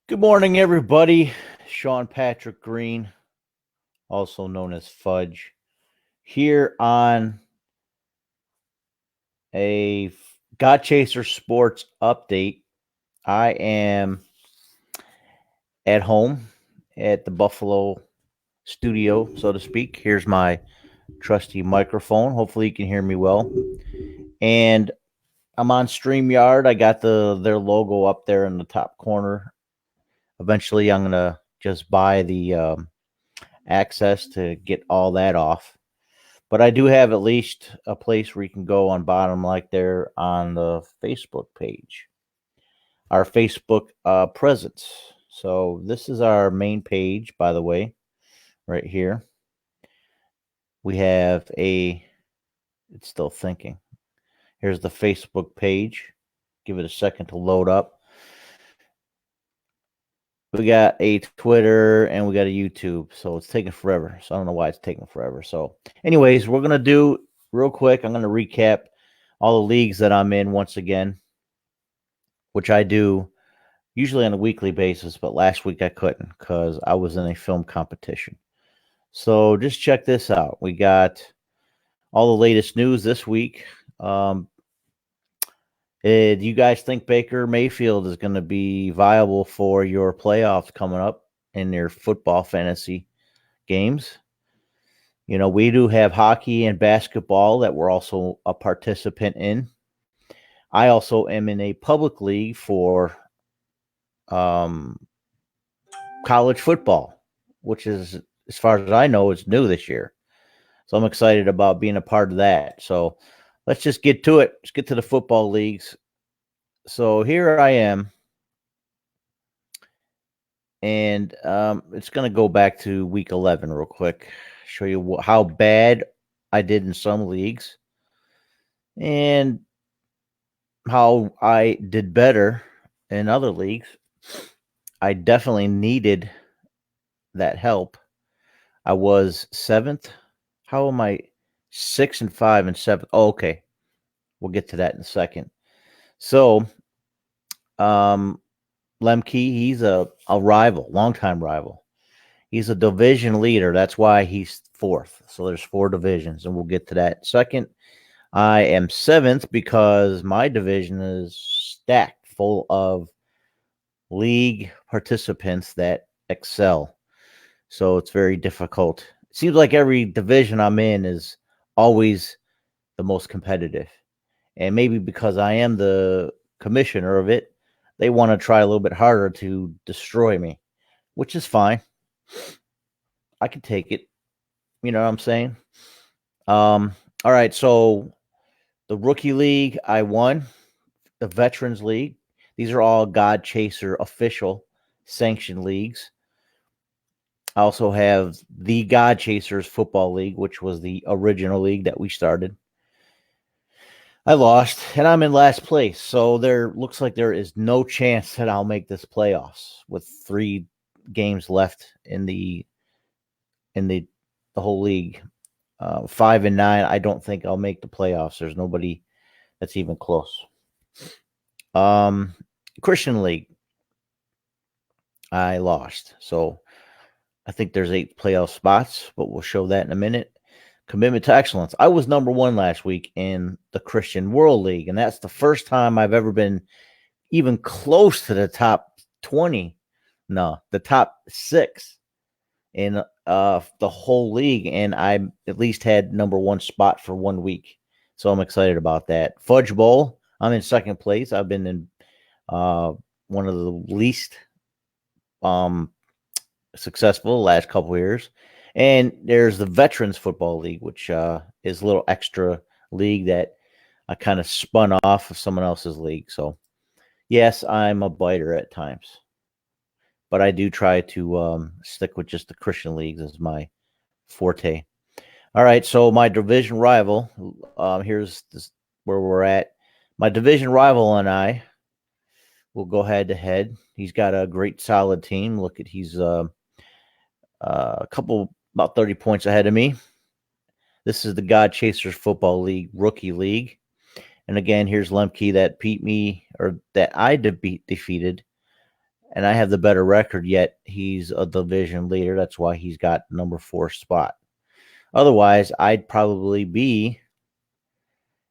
Good morning, everybody. Sean Patrick Green, also known as Fudge, here on a God Chaser Sports update. I am at home at the Buffalo studio, so to speak. Here's my trusty microphone. Hopefully, you can hear me well. And I'm on StreamYard. I got their logo up there in the top corner. Eventually, I'm gonna just buy the access to get all that off. But I do have at least a place where you can go on bottom, like there on the Facebook page, our Facebook presence. So this is our main page, by the way, right here. We have it's still thinking. Here's the Facebook page. Give it a second to load up. We got a Twitter and we got a YouTube. So it's taking forever. So I don't know why it's taking forever. So, anyways, we're going to do real quick. I'm going to recap all the leagues that I'm in once again, which I do usually on a weekly basis, but last week I couldn't because I was in a film competition. So just check this out. We got all the latest news this week. Do you guys think Baker Mayfield is going to be viable for your playoffs coming up in your football fantasy games? You know, we do have hockey and basketball that we're also a participant in. I also am in a public league for college football, which is, as far as I know, is new this year. So I'm excited about being a part of that. So let's just get to it. Let's get to the football leagues. So here I am. And it's going to go back to week 11 real quick. Show you how bad I did in some leagues and how I did better in other leagues. I definitely needed that help. I was seventh. How am I 6-5 and seventh? Oh, okay. We'll get to that in a second. So, Lemke, he's a rival, longtime rival. He's a division leader. That's why he's fourth. So there's 4 divisions, and we'll get to that second. I am seventh because my division is stacked full of league participants that excel. So it's very difficult. It seems like every division I'm in is always the most competitive. And maybe because I am the commissioner of it, they want to try a little bit harder to destroy me, which is fine. I can take it. You know what I'm saying? All right, so the rookie league I won, the veterans league. These are all God Chaser official sanctioned leagues. I also have the God Chasers Football League, which was the original league that we started. I lost, and I'm in last place. So there looks like there is no chance that I'll make this playoffs with 3 games left in the whole league. 5 and 9, I don't think I'll make the playoffs. There's nobody that's even close. Christian League, I lost. So I think there's 8 playoff spots, but we'll show that in a minute. Commitment to excellence. I was number 1 last week in the Christian World League, and that's the first time I've ever been even close to the top 20. No, the top 6 in the whole league, and I at least had number 1 spot for 1 week. So I'm excited about that. Fudge Bowl, I'm in second place. I've been in one of the least successful last couple of years. And there's the Veterans Football League, which is a little extra league that I kind of spun off of someone else's league. So, yes, I'm a biter at times. But I do try to stick with just the Christian leagues as my forte. All right, so my division rival, here's where we're at. My division rival and I will go head to head. He's got a great, solid team. Look at he's a couple about 30 points ahead of me. This is the God Chasers Football League Rookie League. And again, here's Lemke that beat me, or that I defeated and I have the better record, yet he's a division leader. That's why he's got number 4 spot. Otherwise, I'd probably be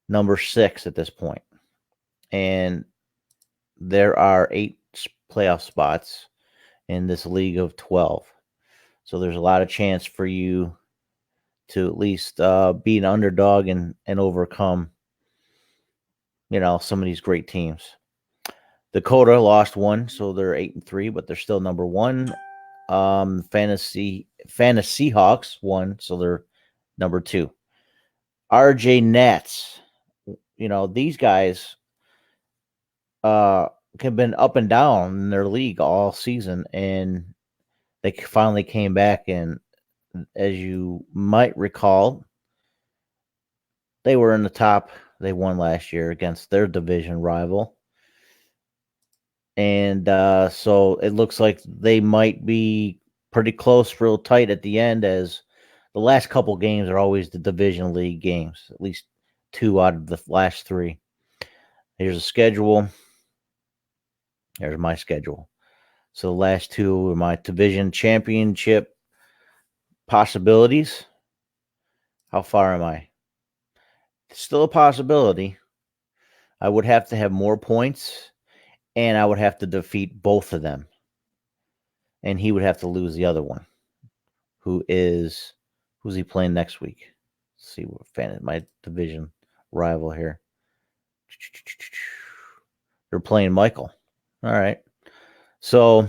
number 6 at this point. And there are 8 playoff spots in this league of 12. So there's a lot of chance for you to at least be an underdog and overcome, some of these great teams. Dakota lost 1, so they're 8-3, but they're still number 1. Fantasy Hawks won, so they're number 2. RJ Nats, these guys have been up and down in their league all season, and they finally came back. And as you might recall, they were in the top. They won last year against their division rival. And so it looks like they might be pretty close, real tight at the end, as the last couple games are always the division league games, at least 2 out of the last 3. Here's a schedule. There's my schedule. So the last 2 are my division championship possibilities. How far am I? Still a possibility. I would have to have more points, and I would have to defeat both of them. And he would have to lose the other one. Who's he playing next week? Let's see what fan my division rival here. They're playing Michael. All right. So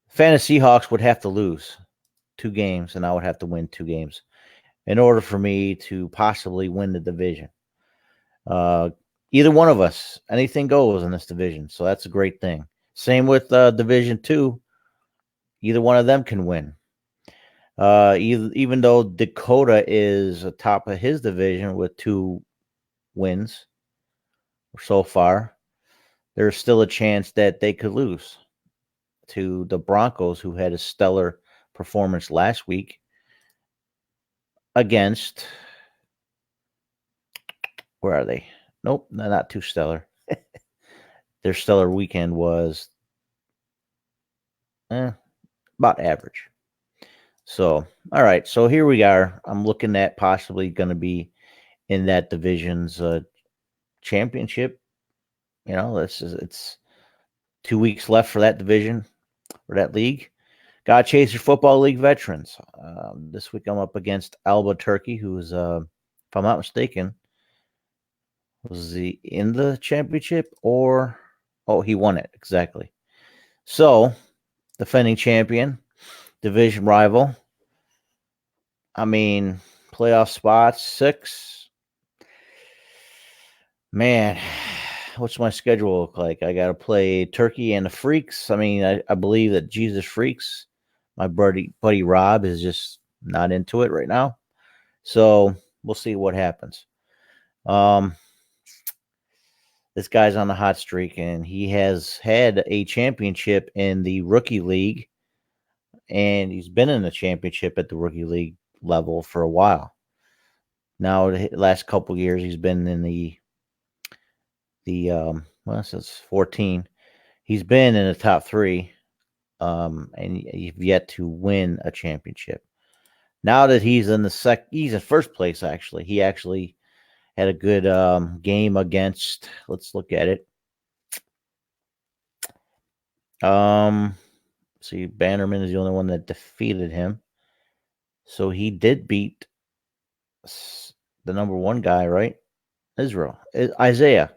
Fantasy Hawks would have to lose 2 games, and I would have to win 2 games in order for me to possibly win the division. Either one of us, anything goes in this division, so that's a great thing. Same with Division 2. Either one of them can win. Even though Dakota is atop of his division with 2 wins so far, there's still a chance that they could lose to the Broncos, who had a stellar performance last week against, where are they? Nope, not too stellar. Their stellar weekend was about average. So, all right. So here we are. I'm looking at possibly going to be in that division's championship. It's 2 weeks left for that division or that league. God Chaser Football League veterans. This week I'm up against Albuquerque, who's, if I'm not mistaken, was he in the championship or? Oh, he won it. Exactly. So, defending champion, division rival. I mean, playoff spots, 6. Man, what's my schedule look like? I got to play Turkey and the Freaks. I mean, I believe that Jesus Freaks, my buddy Rob, is just not into it right now. So we'll see what happens. This guy's on the hot streak, and he has had a championship in the rookie league, and he's been in the championship at the rookie league level for a while. Now, the last couple years, he's been in the since 14. He's been in the top 3, and he's yet to win a championship. Now that he's in he's in first place. Actually, he actually had a good game against. Let's look at it. See, Bannerman is the only one that defeated him. So he did beat the number 1 guy, right? Isaiah.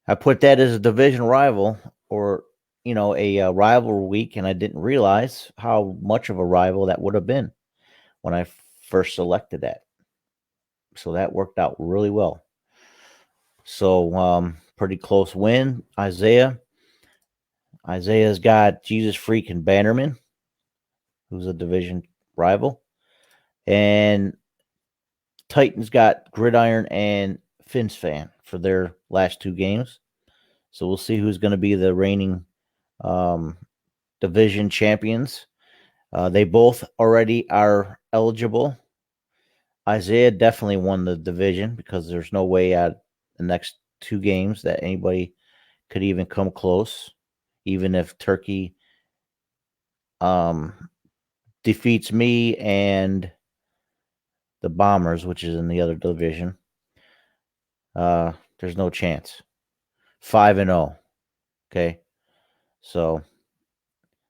I put that as a division rival, or a rival week, and I didn't realize how much of a rival that would have been when I first selected that. So that worked out really well. So pretty close win. Isaiah's got Jesus Freak and Bannerman, who's a division rival, and Titans got Gridiron and Fins Fan for their last 2 games. So we'll see who's going to be the reigning division champions. They both already are eligible. Isaiah definitely won the division because there's no way out the next 2 games that anybody could even come close, even if Turkey defeats me and the Bombers, which is in the other division. There's no chance. 5-0. Okay. So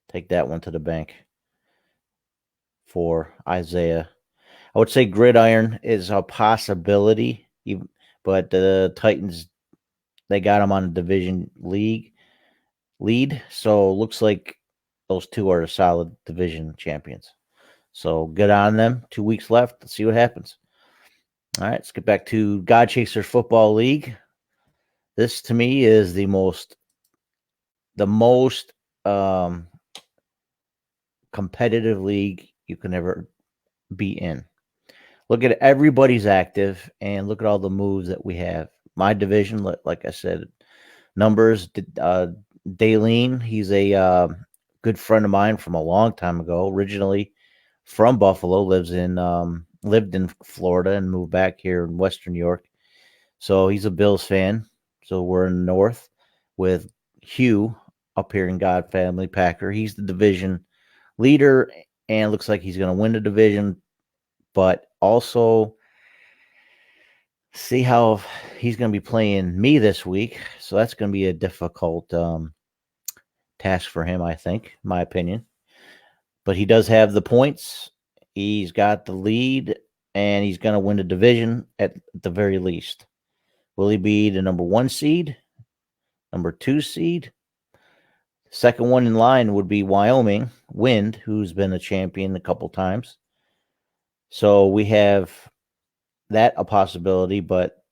take that one to the bank for Isaiah. I would say Gridiron is a possibility, but the Titans, they got him on a division lead. So looks like those two are solid division champions. So good on them. 2 weeks left. Let's see what happens. All right, let's get back to God Chaser Football League. This to me is the most competitive league you can ever be in. Look at everybody's active and look at all the moves that we have. My division, like I said, numbers. Daleen, he's a good friend of mine from a long time ago. Originally from Buffalo, lived in Florida and moved back here in Western New York. So he's a Bills fan. So we're in the North with Hugh up here in God Family Packer. He's the division leader and looks like he's going to win the division, but also see how he's going to be playing me this week. So that's going to be a difficult task for him, I think, in my opinion. But he does have the points. He's got the lead, and he's going to win the division at the very least. Will he be the number 1 seed, number 2 seed? Second one in line would be Wyoming, Wind, who's been a champion a couple times. So we have that a possibility, but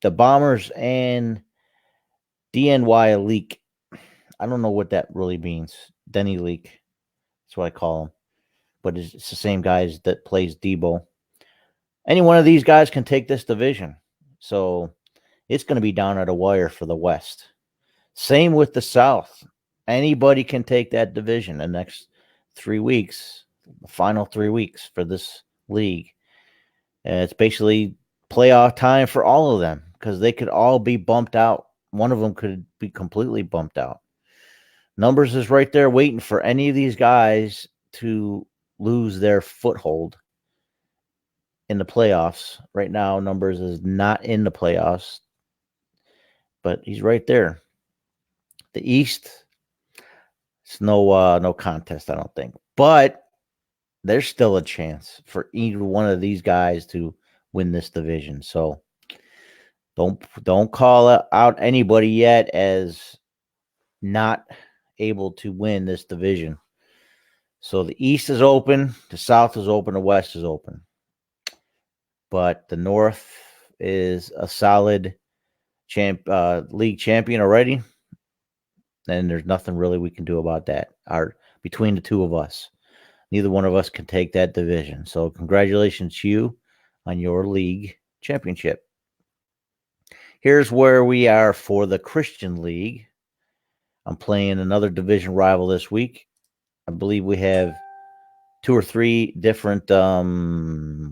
the Bombers and DNY Leak, I don't know what that really means. Denny Leak, that's what I call him. But it's the same guys that plays Debo. Any one of these guys can take this division. So it's going to be down at a wire for the West. Same with the South. Anybody can take that division the next 3 weeks, the final 3 weeks for this league. It's basically playoff time for all of them because they could all be bumped out. One of them could be completely bumped out. Numbers is right there waiting for any of these guys to lose their foothold in the playoffs. Right now, Numbers is not in the playoffs, but he's right there. The East, it's no contest, I don't think. But there's still a chance for either one of these guys to win this division. So don't call out anybody yet as not able to win this division. So the East is open, the South is open, the West is open. But the North is a solid league champion already. And there's nothing really we can do about that. Between the two of us, neither one of us can take that division. So congratulations to you on your league championship. Here's where we are for the Christian League. I'm playing another division rival this week. I believe we have 2 or 3 different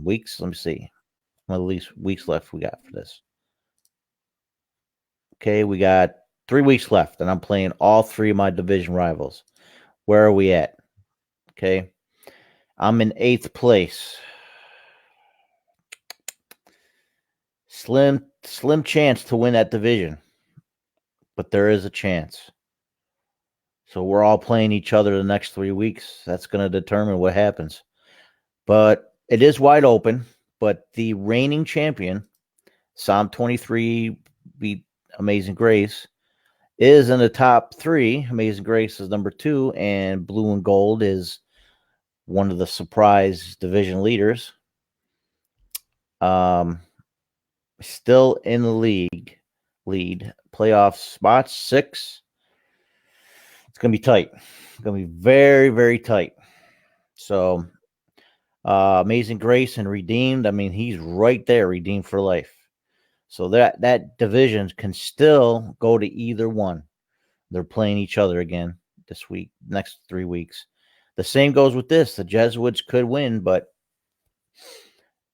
weeks. Let me see. How many weeks left we got for this? Okay, we got 3 weeks left, and I'm playing all 3 of my division rivals. Where are we at? Okay, I'm in 8th place. Slim chance to win that division, but there is a chance. So we're all playing each other the next 3 weeks. That's going to determine what happens. But it is wide open. But the reigning champion, Psalm 23 beat Amazing Grace, is in the top 3. Amazing Grace is number 2, and Blue and Gold is one of the surprise division leaders. Still in the lead. Playoff spots 6. It's going to be tight. It's going to be very, very tight. So, Amazing Grace and Redeemed, I mean, he's right there, Redeemed for life. So that division can still go to either one. They're playing each other again this week, next 3 weeks. The same goes with this. The Jesuits could win, but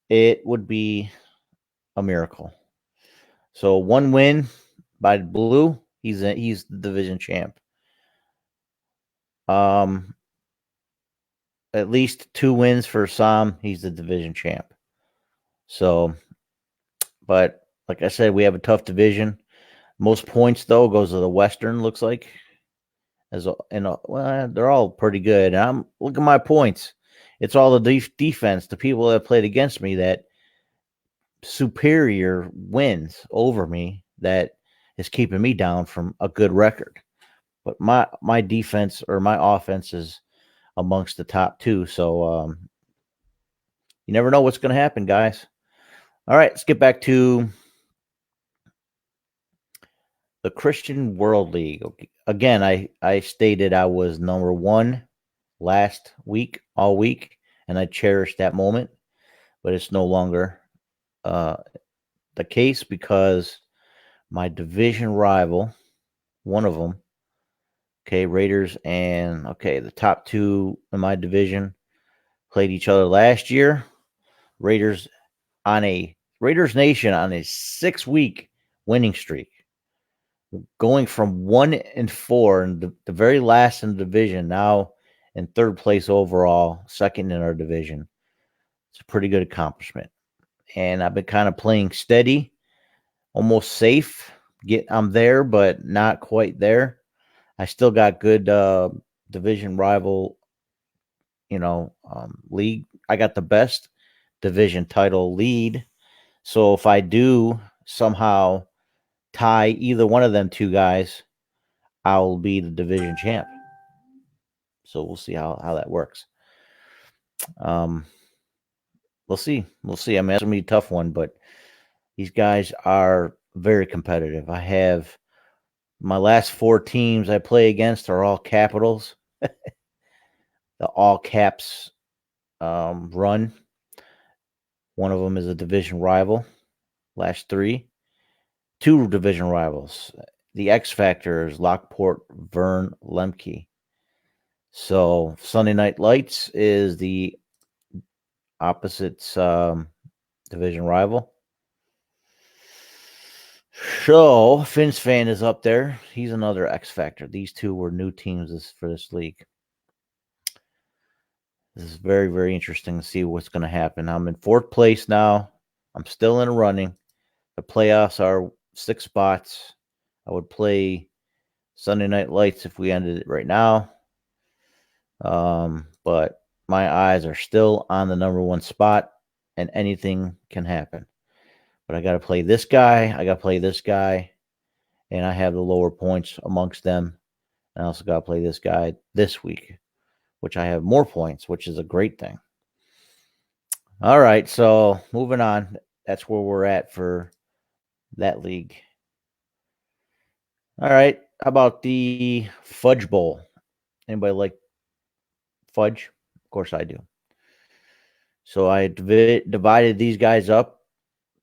it would be a miracle. So 1 win by Blue, He's the division champ. At least 2 wins for Sam. He's the division champ. So, but like I said, we have a tough division. Most points though goes to the Western. Looks like well, they're all pretty good. Look at my points. It's all the defense, the people that played against me that superior wins over me that is keeping me down from a good record. But my defense or my offense is amongst the top 2. So you never know what's going to happen, guys. All right, let's get back to the Christian World League. Okay. Again, I stated I was number 1 last week, all week, and I cherished that moment. But it's no longer the case because my division rival, one of them, okay, Raiders and the top 2 in my division played each other last year. Raiders Nation on a 6-week winning streak, going from 1-4 and the very last in the division, now in 3rd place overall, 2nd in our division. It's a pretty good accomplishment. And I've been kind of playing steady, almost safe. I'm there, but not quite there. I still got good division rival, league. I got the best division title lead. So if I do somehow tie either one of them 2 guys, I'll be the division champ. So we'll see how that works. We'll see. I mean, that's gonna be a tough one, but these guys are very competitive. I have my last 4 teams I play against are all Capitals. The all caps run. One of them is a division rival. Last 3, 2 division rivals. The X Factor is Lockport, Vern, Lemke. So Sunday Night Lights is the opposite division rival. So Finn's fan is up there. He's another X Factor. These 2 were new teams for this league. This is very, very interesting to see what's going to happen. I'm in 4th place now. I'm still in the running. The playoffs are 6 spots. I would play Sunday Night Lights if we ended it right now. But my eyes are still on the number 1 spot, and anything can happen. But I got to play this guy. I got to play this guy, and I have the lower points amongst them. I also got to play this guy this week, which I have more points, which is a great thing. All right, so moving on. That's where we're at for that league. All right, how about the Fudge Bowl? Anybody like fudge? Of course I do. So I divided these guys up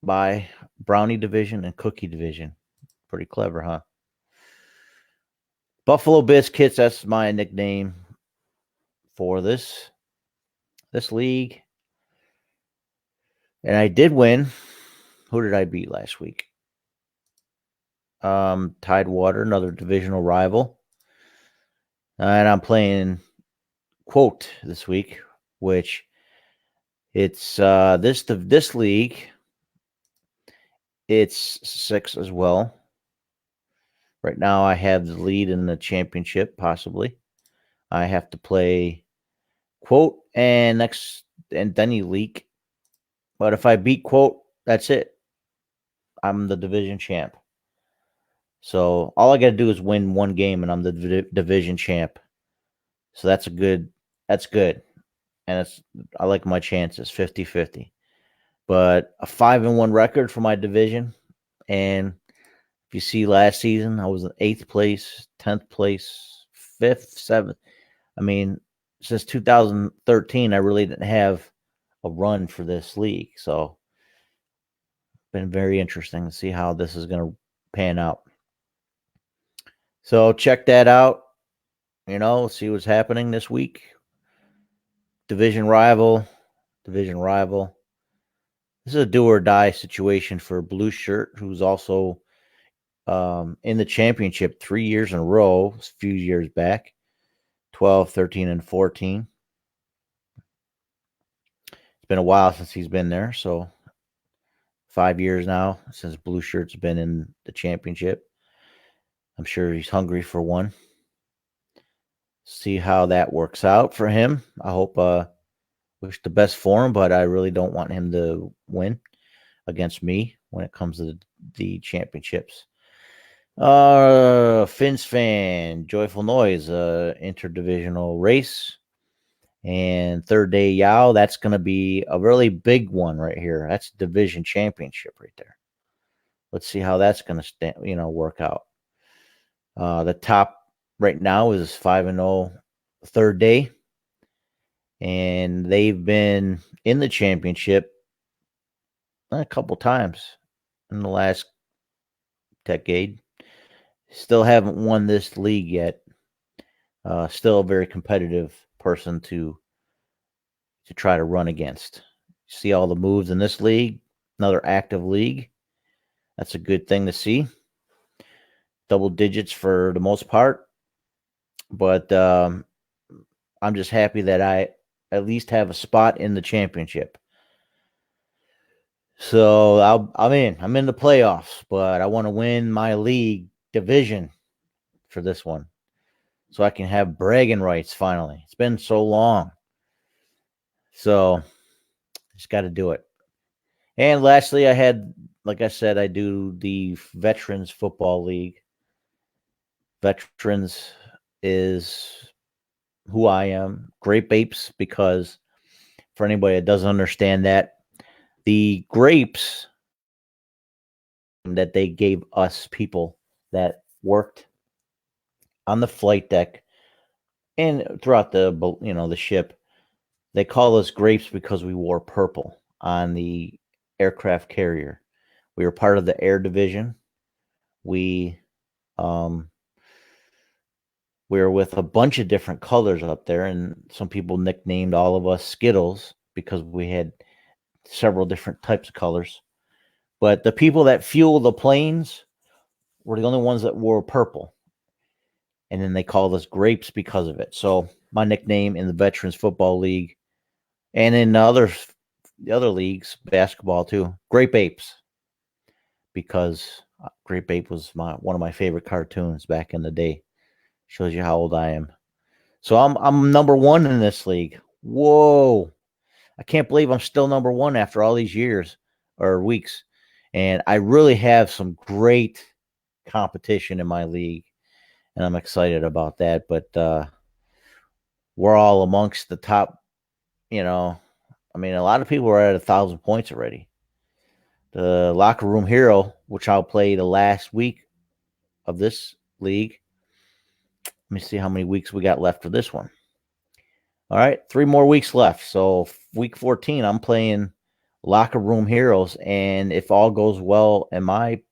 by brownie division and cookie division. Pretty clever, huh? Buffalo Biscuits, that's my nickname for this league. And I did win. Who did I beat last week? Tidewater, another divisional rival. And I'm playing Quote this week, which it's this league. It's 6 as well. Right now I have the lead in the championship, possibly. I have to play Quote and Denny Leak. But if I beat Quote, that's it. I'm the division champ. So all I got to do is win 1 game, and I'm the division champ. So that's good. And I like my chances, 50-50. But a 5-1 record for my division. And if you see last season, I was in 8th place, 10th place, 5th, 7th. I mean, since 2013, I really didn't have a run for this league. So been very interesting to see how this is going to pan out. So check that out. See what's happening this week. Division rival. This is a do or die situation for Blue Shirt, who's also in the championship 3 years in a row, a few years back, 12, 13, and 14. It's been a while since he's been there, so 5 years now since Blue Shirt's been in the championship. I'm sure he's hungry for one. See how that works out for him. I hope, wish the best for him, but I really don't want him to win against me when it comes to the championships. Finns fan, Joyful Noise, interdivisional race. And third day Yao, that's going to be a really big one right here. That's division championship right there. Let's see how that's going to work out. The top right now is 5-0 third day, and they've been in the championship a couple times in the last decade. Still haven't won this league yet. Still a very competitive person to try to run against. See all the moves in this league, another active league. That's a good thing to see. Double digits for the most part, but I'm just happy that I at least have a spot in the championship. So I'm in the playoffs, but I want to win my league division for this one, so I can have bragging rights finally. It's been so long, so just got to do it. And lastly, like I said, I do the Veterans Football League. Veterans is who I am. Grape Apes, because for anybody that doesn't understand that, the grapes that they gave us people that worked on the flight deck and throughout the ship, they call us grapes because we wore purple on the aircraft carrier. We were part of the air division. We were with a bunch of different colors up there, and some people nicknamed all of us Skittles because we had several different types of colors. But the people that fuel the planes were the only ones that wore purple. And then they called us grapes because of it. So my nickname in the Veterans Football League and in the other leagues, basketball too, Grape Apes, because Grape Ape was one of my favorite cartoons back in the day. Shows you how old I am. So I'm number one in this league. Whoa. I can't believe I'm still number one after all these years or weeks. And I really have some great competition in my league, and I'm excited about that. But we're all amongst the top, a lot of people are at 1,000 points already. The locker room hero, which I'll play the last week of this league. Let me see how many weeks we got left for this one. All right, 3 more weeks left. So week 14, I'm playing locker room heroes, and if all goes well in my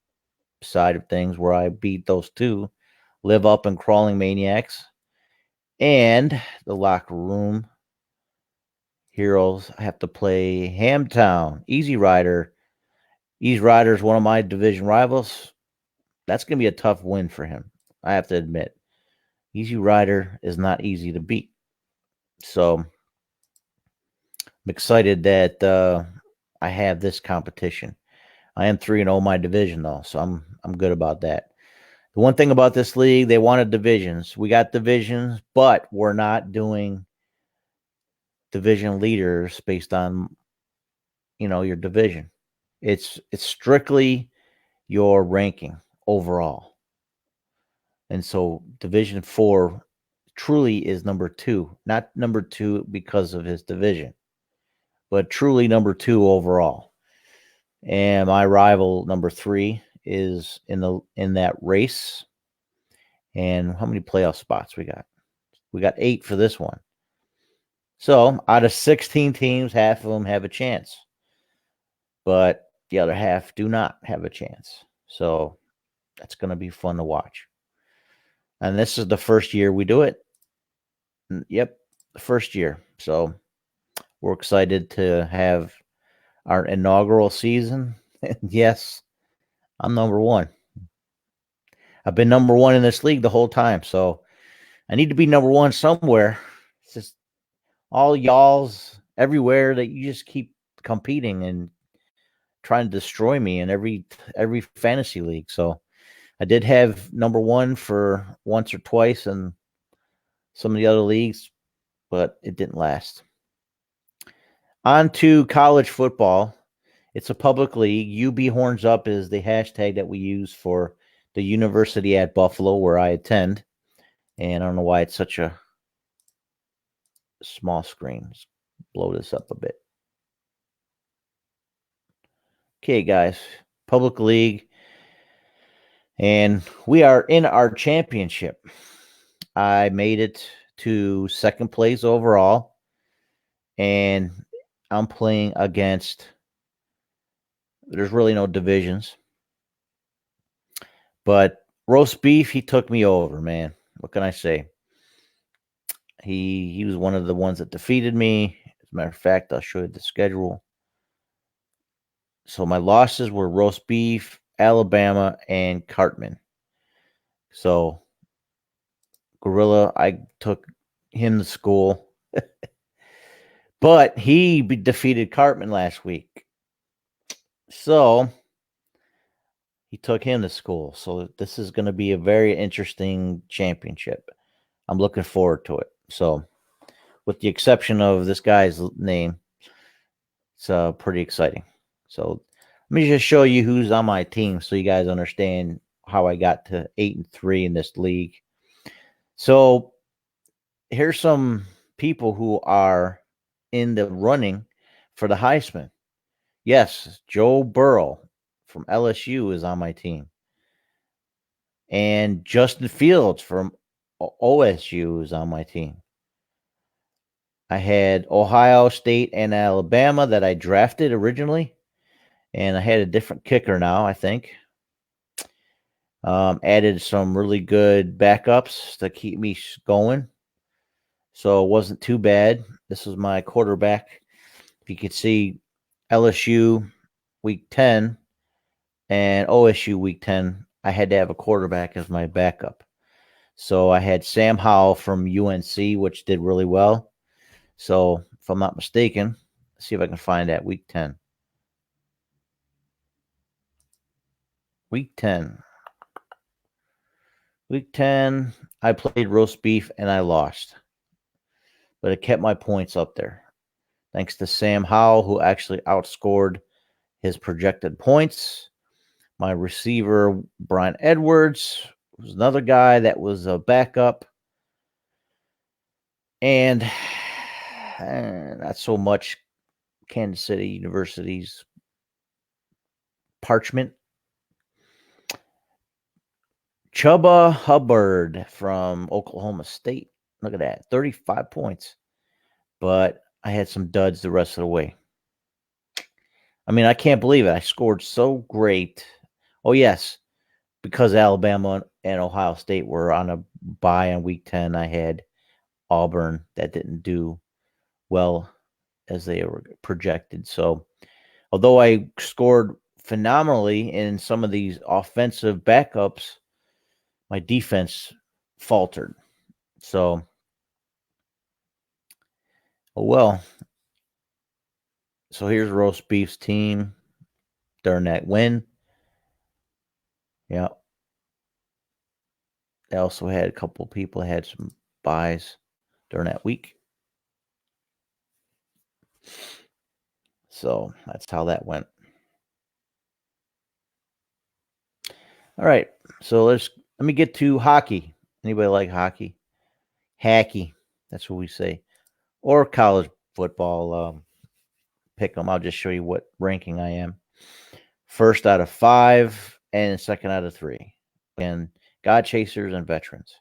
side of things, where I beat those two, Live Up and Crawling Maniacs, and the locker room heroes, I have to play Hamtown, Easy Rider. Easy Rider is one of my division rivals. That's going to be a tough win for him, I have to admit. Easy Rider is not easy to beat. So I'm excited that I have this competition. I am 3-0 my division though, so I'm good about that. The one thing about this league, they wanted divisions. We got divisions, but we're not doing division leaders based on your division. It's strictly your ranking overall. And so Division 4 truly is number 2, not number 2 because of his division, but truly number 2 overall. And my rival number 3 is in that race. And how many playoff spots we got? We got 8 for this one. So out of 16 teams, half of them have a chance, but the other half do not have a chance. So that's going to be fun to watch. And this is the first year we do it. Yep, the first year. So we're excited to have our inaugural season. Yes, I'm number one. I've been number one in this league the whole time, so I need to be number one somewhere. It's just all y'all's everywhere that you just keep competing and trying to destroy me in every fantasy league. So I did have number one for once or twice in some of the other leagues, but it didn't last. On to college football. It's a public league. UB Horns Up is the hashtag that we use for the university at Buffalo where I attend. And I don't know why it's such a small screen. Let's blow this up a bit. Okay, guys, public league. And we are in our championship. I made it to second place overall. And I'm playing against, there's really no divisions. But roast beef, he took me over, man. What can I say? He was one of the ones that defeated me. As a matter of fact, I'll show you the schedule. So my losses were roast beef, Alabama, and Cartman. So Gorilla, I took him to school. But he defeated Cartman last week. So he took him to school. So this is going to be a very interesting championship. I'm looking forward to it. So, with the exception of this guy's name, it's pretty exciting. So, let me just show you who's on my team so you guys understand how I got to 8-3 in this league. So, here's some people who are in the running for the Heisman. Yes, Joe Burrow from LSU is on my team. And Justin Fields from OSU is on my team. I had Ohio State and Alabama that I drafted originally. And I had a different kicker now, I think. Added some really good backups to keep me going. So it wasn't too bad. This was my quarterback. If you could see LSU week 10 and OSU week 10, I had to have a quarterback as my backup. So I had Sam Howell from UNC, which did really well. So if I'm not mistaken, let's see if I can find that week 10. Week 10. Week 10, I played roast beef and I lost. But it kept my points up there. Thanks to Sam Howell, who actually outscored his projected points. My receiver, Brian Edwards, was another guy that was a backup. And not so much Kansas City University's Parchment. Chuba Hubbard from Oklahoma State. Look at that, 35 points. But I had some duds the rest of the way. I mean, I can't believe it. I scored so great. Oh, yes, because Alabama and Ohio State were on a bye on week 10, I had Auburn that didn't do well as they were projected. So, although I scored phenomenally in some of these offensive backups, my defense faltered. So, oh well. So here's Roast Beef's team during that win. Yeah. They also had a couple of people had some buys during that week. So that's how that went. All right. So let me get to hockey. Anybody like hockey? Hacky. That's what we say. Or college football. Pick them. I'll just show you what ranking I am. First out of 5 and second out of 3. And God Chasers and Veterans.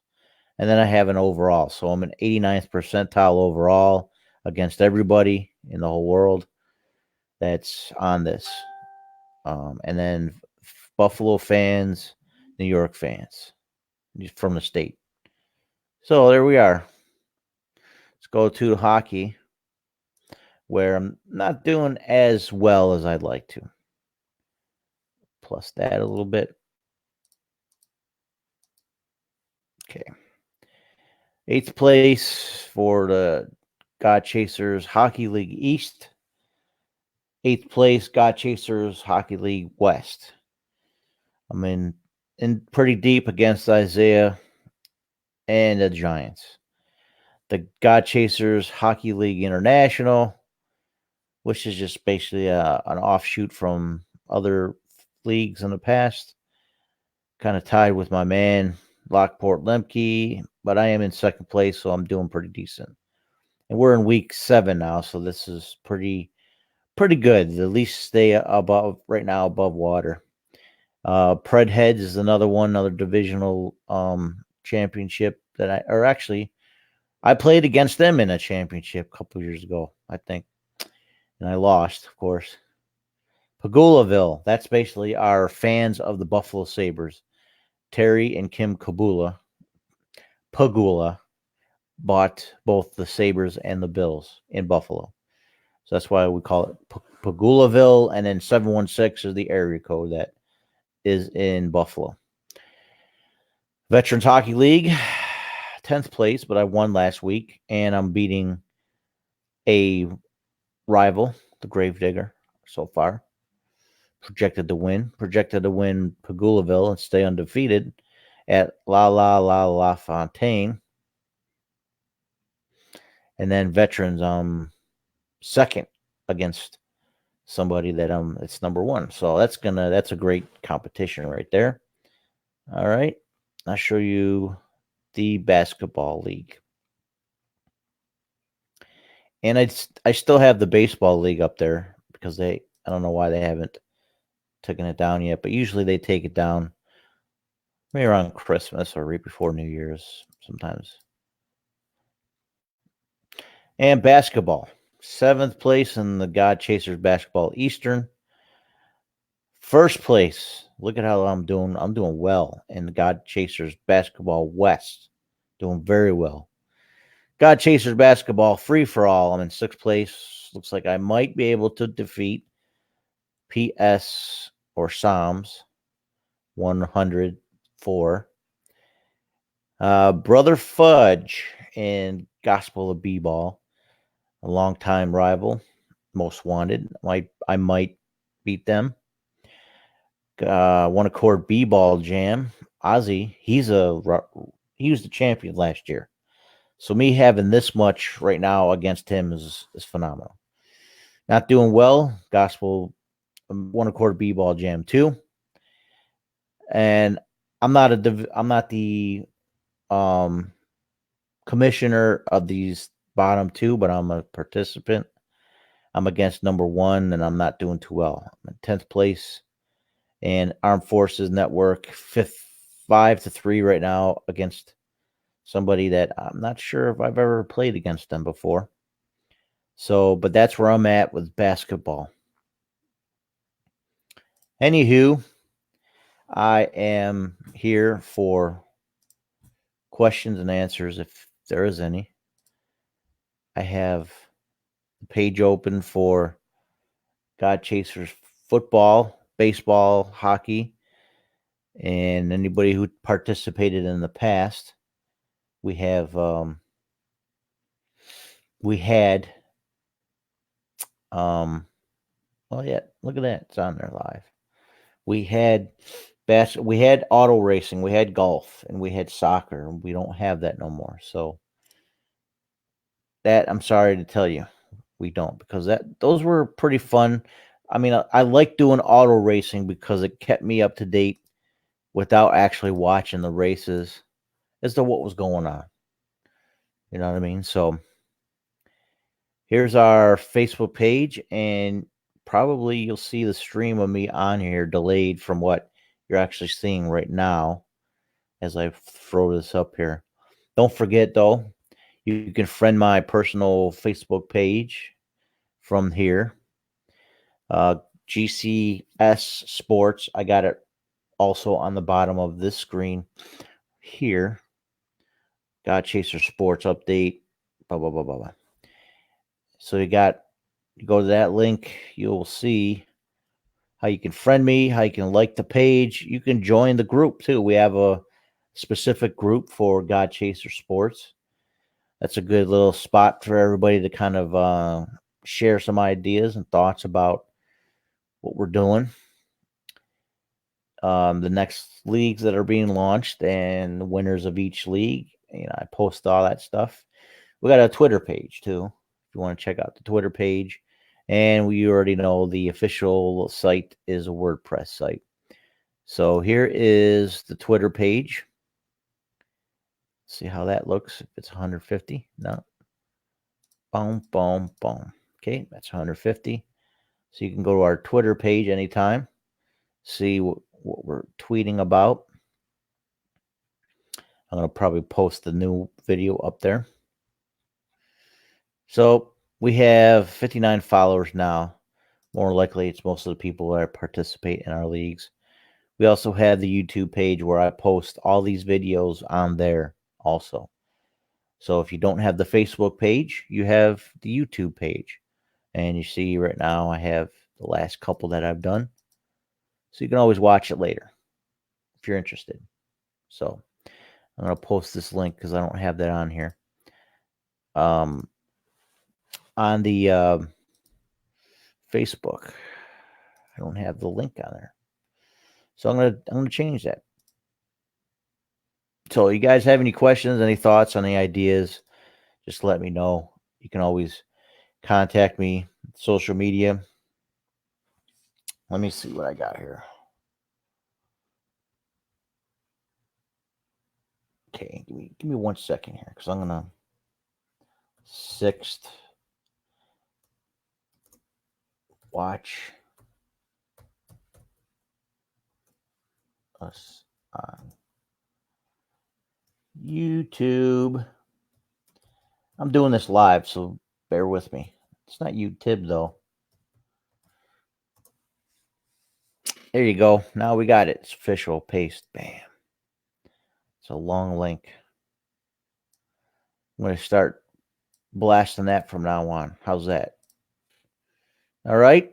And then I have an overall. So I'm an 89th percentile overall against everybody in the whole world that's on this. And then Buffalo fans, New York fans from the state. So there we are. Let's go to hockey, where I'm not doing as well as I'd like to. Plus that a little bit. Okay. 8th place for the God Chasers Hockey League East. 8th place, God Chasers Hockey League West. I'm in pretty deep against Isaiah and the Giants. The God Chasers Hockey League International, which is just basically an offshoot from other leagues in the past. Kind of tied with my man, Lockport Lemke, but I am in 2nd place, so I'm doing pretty decent. And we're in week 7 now, so this is pretty good. At least stay above right now, above water. Pred Heads is another divisional championship I played against them in a championship a couple years ago, I think. And I lost, of course. Pagulaville, that's basically our fans of the Buffalo Sabres. Terry and Kim Pagula bought both the Sabres and the Bills in Buffalo. So that's why we call it Pagulaville, and then 716 is the area code that is in Buffalo. Veterans Hockey League, 10th place, but I won last week, and I'm beating a rival, the Gravedigger, so far. Projected to win Pagulaville and stay undefeated at La Fontaine. And then Veterans, 2nd against somebody that it's number 1. So that's a great competition right there. All right. I'll show you the basketball league. And I still have the baseball league up there because I don't know why they haven't taken it down yet, but usually they take it down maybe around Christmas or right before New Year's sometimes. And basketball, 7th place in the God Chasers Basketball Eastern. 1st place, look at how I'm doing. I'm doing well in the God Chasers Basketball West. Doing very well. God Chasers Basketball Free for All, I'm in 6th place. Looks like I might be able to defeat PS or Psalms 104. Brother Fudge in Gospel of B-Ball, a longtime rival, most wanted. I might beat them. One Accord B-Ball Jam, Ozzy, he was the champion last year. So me having this much right now against him is phenomenal. Not doing well, Gospel One Accord B-Ball Jam 2. And I'm not the commissioner of these bottom 2, but I'm a participant. I'm against number 1, and I'm not doing too well. I'm in 10th place. And Armed Forces Network, 5-3 right now against somebody that I'm not sure if I've ever played against them before. So, but that's where I'm at with basketball. Anywho, I am here for questions and answers if there is any. I have the page open for God Chasers football, baseball, hockey, and anybody who participated in the past. We had look at that, it's on there live. We had we had auto racing, we had golf, and we had soccer. We don't have that no more. So that, I'm sorry to tell you, we don't, because those were pretty fun. I mean, I like doing auto racing because it kept me up to date without actually watching the races as to what was going on. You know what I mean? So here's our Facebook page, and probably you'll see the stream of me on here delayed from what you're actually seeing right now as I throw this up here. Don't forget, though, you can friend my personal Facebook page from here. GCS Sports. I got it also on the bottom of this screen here. God Chaser Sports update. Blah, blah, blah, blah, blah. So you go to that link. You'll see how you can friend me, how you can like the page. You can join the group too. We have a specific group for God Chaser Sports. That's a good little spot for everybody to kind of share some ideas and thoughts about what we're doing. The next leagues that are being launched and the winners of each league. I post all that stuff. We got a Twitter page too, if you want to check out the Twitter page. And we already know the official site is a WordPress site. So here is the Twitter page. See how that looks. If it's 150, no. Boom, boom, boom. Okay, that's 150. So you can go to our Twitter page anytime, see what we're tweeting about. I'm going to probably post the new video up there. So we have 59 followers now. More likely, it's most of the people that participate in our leagues. We also have the YouTube page where I post all these videos on there also. So if you don't have the Facebook page, you have the YouTube page. And you see right now I have the last couple that I've done. So you can always watch it later if you're interested. So I'm going to post this link because I don't have that on here. On the Facebook, I don't have the link on there. So I'm gonna change that. So you guys have any questions, any thoughts, any ideas, just let me know. You can always contact me, social media. Let me see what I got here. Okay, give me 1 second here because I'm gonna 6th watch us on YouTube. I'm doing this live, so bear with me. It's not YouTube though. There you go. Now we got it. It's official. Paste. Bam. It's a long link. I'm going to start blasting that from now on. How's that? All right.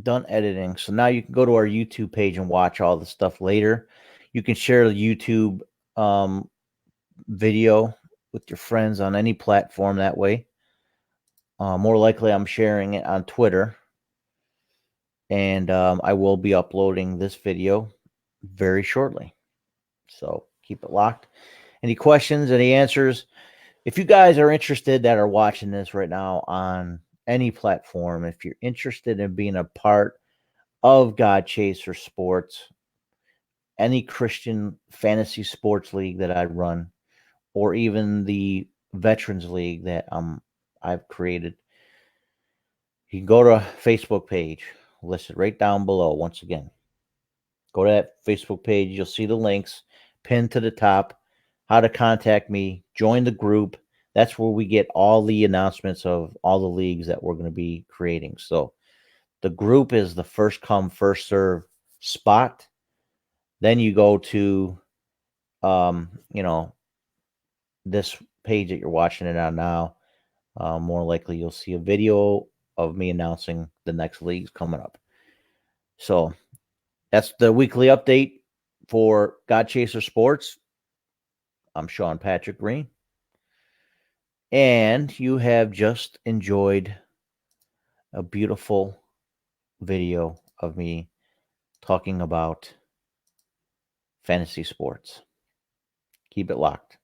Done editing. So now you can go to our YouTube page and watch all the stuff later. You can share the YouTube video with your friends on any platform that way. More likely, I'm sharing it on Twitter. And I will be uploading this video very shortly. So keep it locked. Any questions, any answers? If you guys are interested that are watching this right now on any platform, if you're interested in being a part of God Chaser Sports, any Christian fantasy sports league that I run, or even the Veterans League that I've created, you can go to a Facebook page listed right down below. Once again, go to that Facebook page. You'll see the links pinned to the top, how to contact me, join the group. That's where we get all the announcements of all the leagues that we're going to be creating. So the group is the first come, first serve spot. Then you go to, this page that you're watching it on now. More likely you'll see a video of me announcing the next leagues coming up. So that's the weekly update for God Chaser Sports. I'm Sean Patrick Green. And you have just enjoyed a beautiful video of me talking about fantasy sports. Keep it locked.